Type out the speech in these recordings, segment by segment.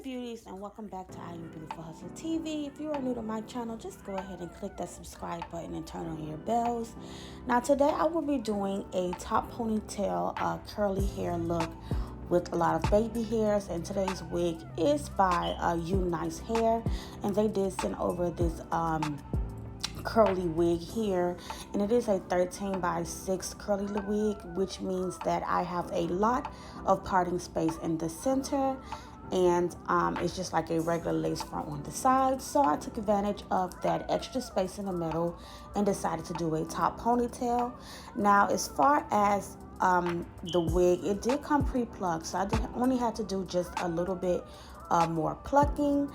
beauties, and welcome back to IAmBeautifulHustlerTV. If you are new to my channel, just go ahead and click that subscribe button and turn on your bells. Now today I will be doing a top ponytail curly hair look with a lot of baby hairs, and today's wig is by UniceHair, and they did send over this curly wig here, and it is a 13 by 6 curly wig, which means that I have a lot of parting space in the center, and it's just like a regular lace front on the side. So I took advantage of that extra space in the middle and decided to do a top ponytail. Now as far as the wig, it did come pre-plucked, so I only had to do just a little bit more plucking.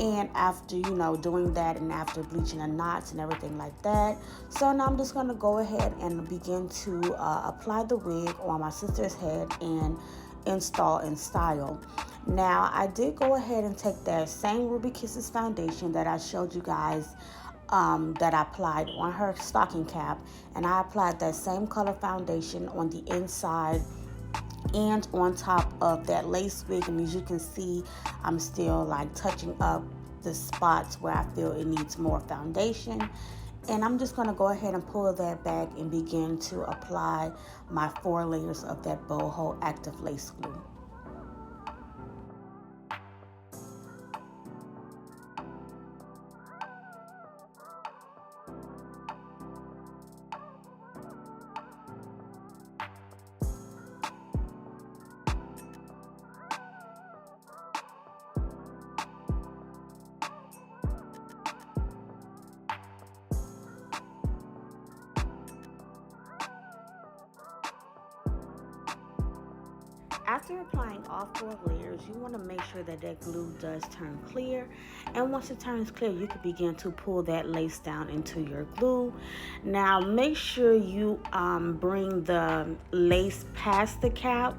And after doing that, and after bleaching the knots and everything like that, so now I'm just going to go ahead and begin to apply the wig on my sister's head and install and style. Now I did go ahead and take that same Ruby Kisses foundation that I showed you guys that I applied on her stocking cap, and I applied that same color foundation on the inside and on top of that lace wig. And as you can see, I'm still like touching up the spots where I feel it needs more foundation, and I'm just going to go ahead and pull that back and begin to apply my 4 layers of that boho active lace glue. After applying all 4 layers, you want to make sure that that glue does turn clear, and once it turns clear, you can begin to pull that lace down into your glue. Now make sure you bring the lace past the cap,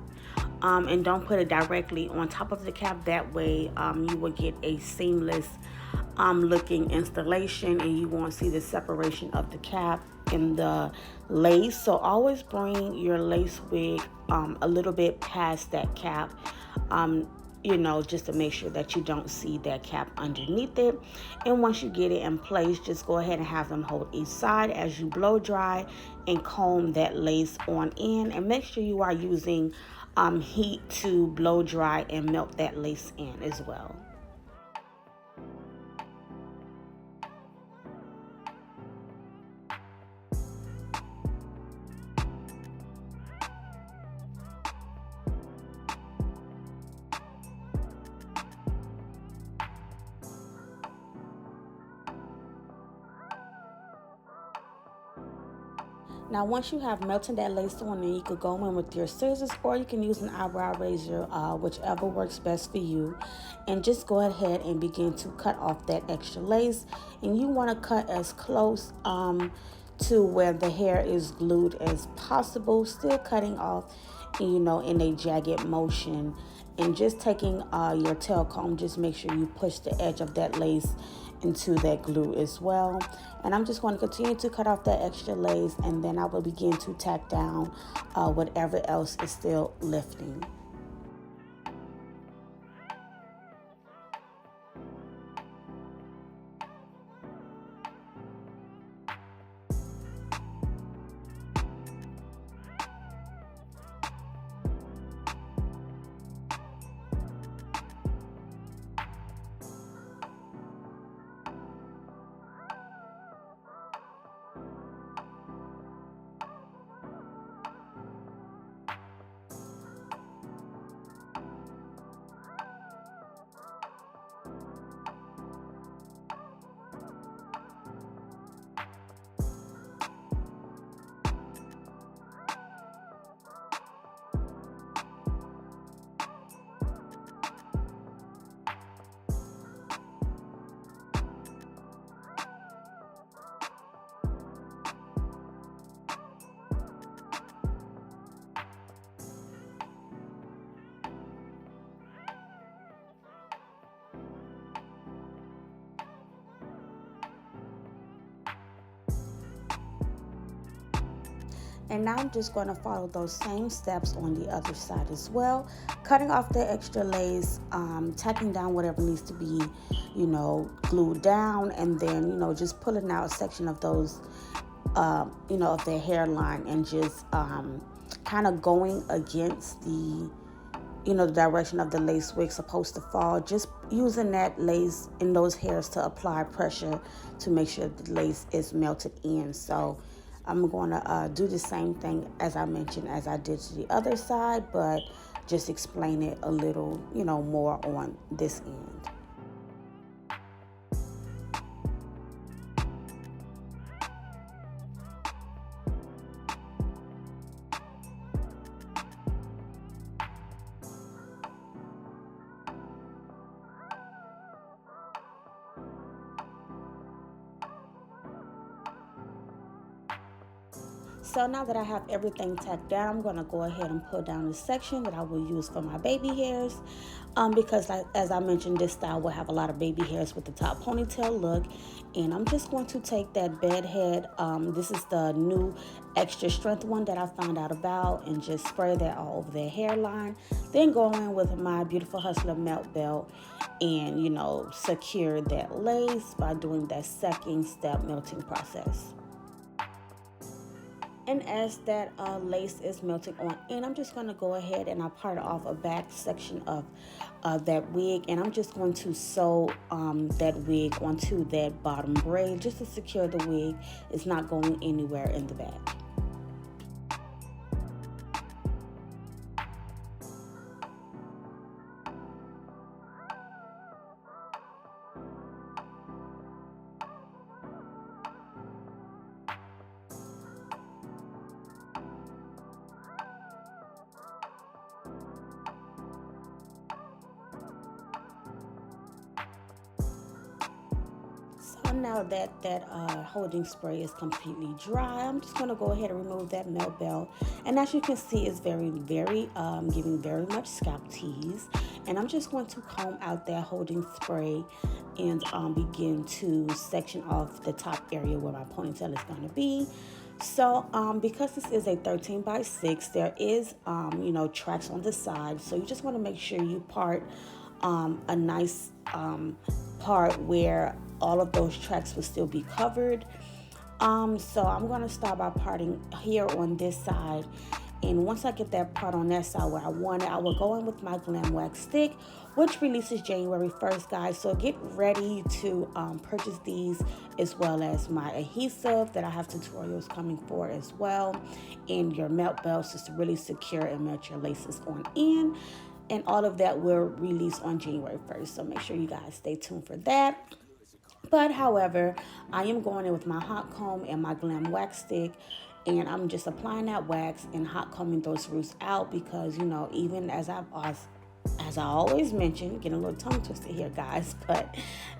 and don't put it directly on top of the cap. That way you will get a seamless looking installation, and you won't see the separation of the cap and the lace. So always bring your lace wig a little bit past that cap, just to make sure that you don't see that cap underneath it. And once you get it in place, just go ahead and have them hold each side as you blow dry and comb that lace on in, and make sure you are using heat to blow dry and melt that lace in as well. Now once you have melted that lace on, then you could go in with your scissors, or you can use an eyebrow razor, whichever works best for you, and just go ahead and begin to cut off that extra lace. And you want to cut as close to where the hair is glued as possible, still cutting off in a jagged motion, and just taking your tail comb, just make sure you push the edge of that lace into that glue as well. And I'm just going to continue to cut off that extra lace, and then I will begin to tack down whatever else is still lifting. And now I'm just going to follow those same steps on the other side as well, cutting off the extra lace, tacking down whatever needs to be, glued down, and then, just pulling out a section of those, of their hairline, and just kind of going against the direction of the lace wig supposed to fall, just using that lace in those hairs to apply pressure to make sure the lace is melted in. So I'm going to do the same thing as I mentioned as I did to the other side, but just explain it a little, more on this end. So now that I have everything tacked down, I'm going to go ahead and pull down the section that I will use for my baby hairs. Because as I mentioned, this style will have a lot of baby hairs with the top ponytail look. And I'm just going to take that bed head. This is the new extra strength one that I found out about, and just spray that all over their hairline. Then go in with my Beautiful Hustler melt belt and, secure that lace by doing that second step melting process. And as that lace is melting on in, I'm just going to go ahead and I part off a back section of that wig, and I'm just going to sew that wig onto that bottom braid just to secure the wig. It's not going anywhere in the back. Now that holding spray is completely dry, I'm just going to go ahead and remove that melt belt. And as you can see, it's very giving very much scalp tease. And I'm just going to comb out that holding spray and begin to section off the top area where my ponytail is going to be. So because this is a 13 by 6, there is tracks on the side, so you just want to make sure you part a nice part where all of those tracks will still be covered. So I'm going to start by parting here on this side, and once I get that part on that side where I want it, I will go in with my GLAMWAX stick, which releases January 1st, guys. So get ready to purchase these, as well as my adhesive that I have tutorials coming for as well, and your melt belts just to really secure and melt your laces on in. And all of that will release on January 1st. So make sure you guys stay tuned for that. But however, I am going in with my hot comb and my GLAMWAX stick, and I'm just applying that wax and hot combing those roots out, because even as I always mention, getting a little tongue twisted here, guys, but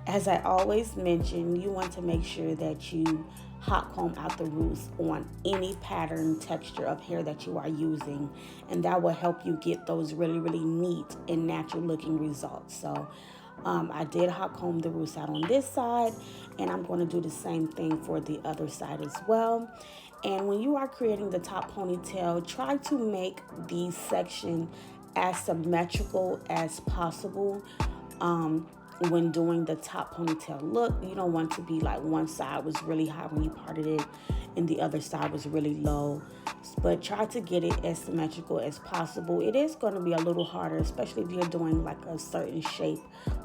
as I always mention, you want to make sure that you hot comb out the roots on any pattern texture of hair that you are using, and that will help you get those really neat and natural looking results. So I did hot comb the roots out on this side, and I'm going to do the same thing for the other side as well. And when you are creating the top ponytail, try to make the section as symmetrical as possible. When doing the top ponytail look, you don't want to be like one side was really high when you parted it and the other side was really low, but try to get it as symmetrical as possible. It is going to be a little harder, especially if you're doing like a certain shape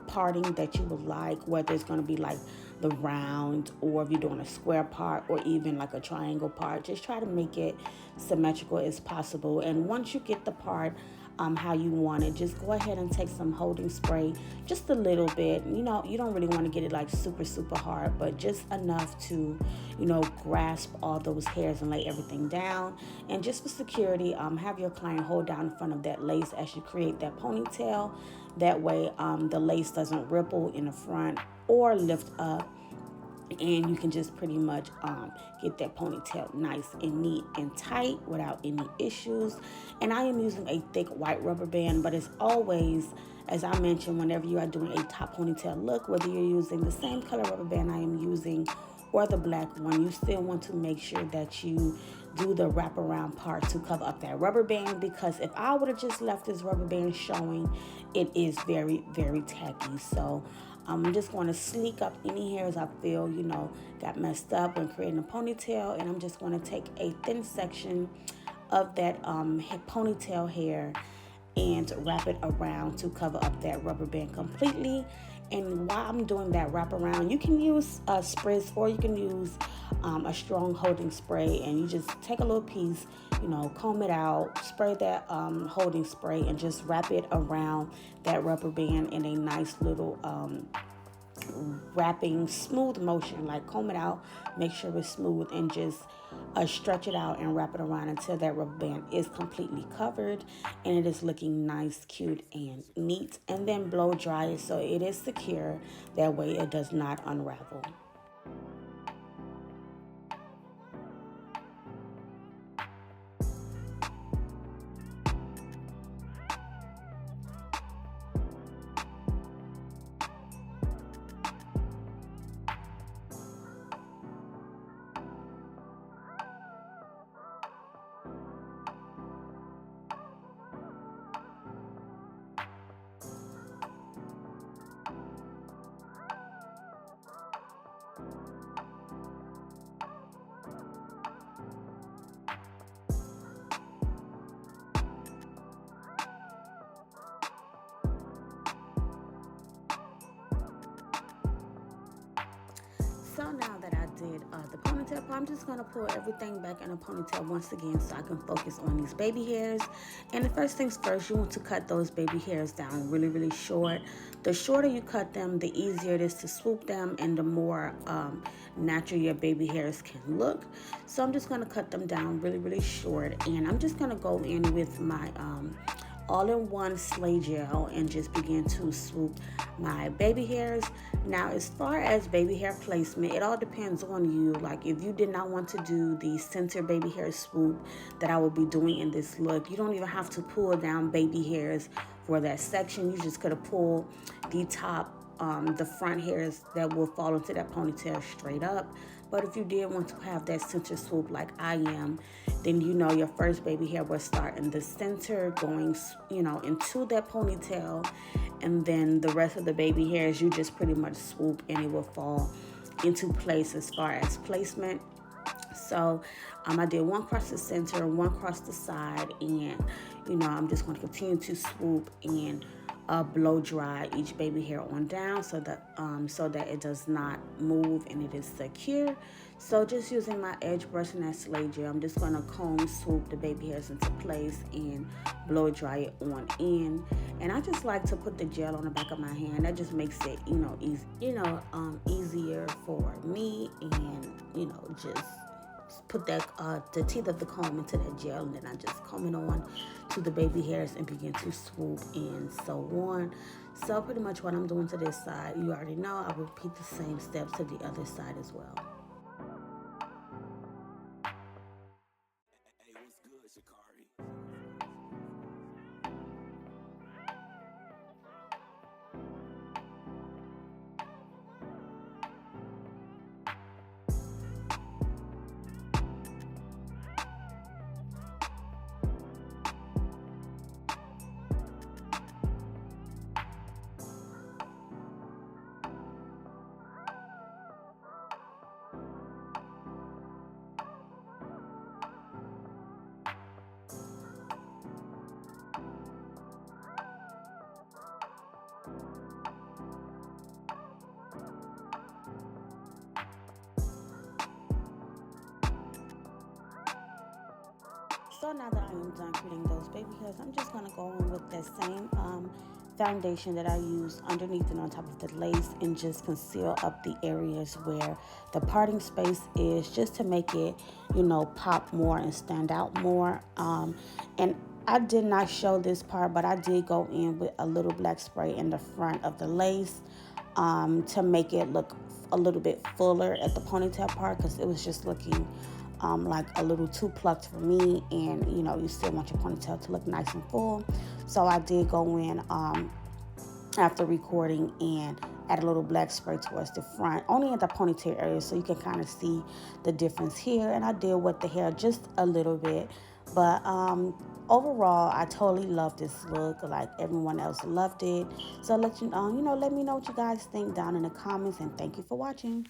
parting that you would like, whether it's going to be like the round, or if you're doing a square part, or even like a triangle part. Just try to make it symmetrical as possible. And once you get the part how you want it, just go ahead and take some holding spray, just a little bit. You don't really want to get it like super hard, but just enough to grasp all those hairs and lay everything down. And just for security, have your client hold down in front of that lace as you create that ponytail. That way the lace doesn't ripple in the front or lift up, and you can just pretty much get that ponytail nice and neat and tight without any issues. And I am using a thick white rubber band, but as always, as I mentioned, whenever you are doing a top ponytail look, whether you're using the same color rubber band I am using, or the black one, you still want to make sure that you do the wraparound part to cover up that rubber band, because if I would have just left this rubber band showing, it is very, very tacky. So I'm just going to sleek up any hairs I feel, got messed up when creating a ponytail, and I'm just going to take a thin section of that ponytail hair and wrap it around to cover up that rubber band completely. And while I'm doing that wrap around, you can use a spritz, or you can use a strong holding spray, and you just take a little piece, comb it out, spray that holding spray, and just wrap it around that rubber band in a nice little wrapping smooth motion. Like, comb it out, make sure it's smooth, and just stretch it out and wrap it around until that rubber band is completely covered and it is looking nice, cute, and neat. And then blow dry it so it is secure, that way it does not unravel. So now that I did the ponytail part, I'm just going to pull everything back in a ponytail once again so I can focus on these baby hairs. And the first things first, you want to cut those baby hairs down really, really short. The shorter you cut them, the easier it is to swoop them, and the more natural your baby hairs can look. So I'm just going to cut them down really, really short, and I'm just going to go in with my all-in-one sleigh gel and just begin to swoop my baby hairs. Now, as far as baby hair placement, it all depends on you. Like, if you did not want to do the center baby hair swoop that I will be doing in this look, you don't even have to pull down baby hairs for that section. You just could have pulled the top, the front hairs that will fall into that ponytail straight up. But if you did want to have that center swoop like I am, then your first baby hair will start in the center, going into that ponytail, and then the rest of the baby hairs you just pretty much swoop and it will fall into place as far as placement. So I did one across the center, one across the side, and I'm just going to continue to swoop and blow dry each baby hair on down so that it does not move and it is secure. So just using my edge brush and that sleigh gel, I'm just going to comb swoop the baby hairs into place and blow dry it on in. And I just like to put the gel on the back of my hand. That just makes it easy, easier for me, and just put that the teeth of the comb into that gel, and then I just comb it on to the baby hairs and begin to swoop and so on. So pretty much what I'm doing to this side, you already know. I will repeat the same steps to the other side as well. Hey, what's good, Shakari? So now that I am done creating those baby hairs, I'm just going to go in with that same foundation that I use underneath and on top of the lace, and just conceal up the areas where the parting space is, just to make it, pop more and stand out more. And I did not show this part, but I did go in with a little black spray in the front of the lace to make it look a little bit fuller at the ponytail part, because it was just looking like a little too plucked for me, and you still want your ponytail to look nice and full. So I did go in after recording and add a little black spray towards the front, only at the ponytail area, so you can kind of see the difference here. And I did wet the hair just a little bit, but overall, I totally love this look. Like everyone else loved it. So let me know what you guys think down in the comments, and thank you for watching.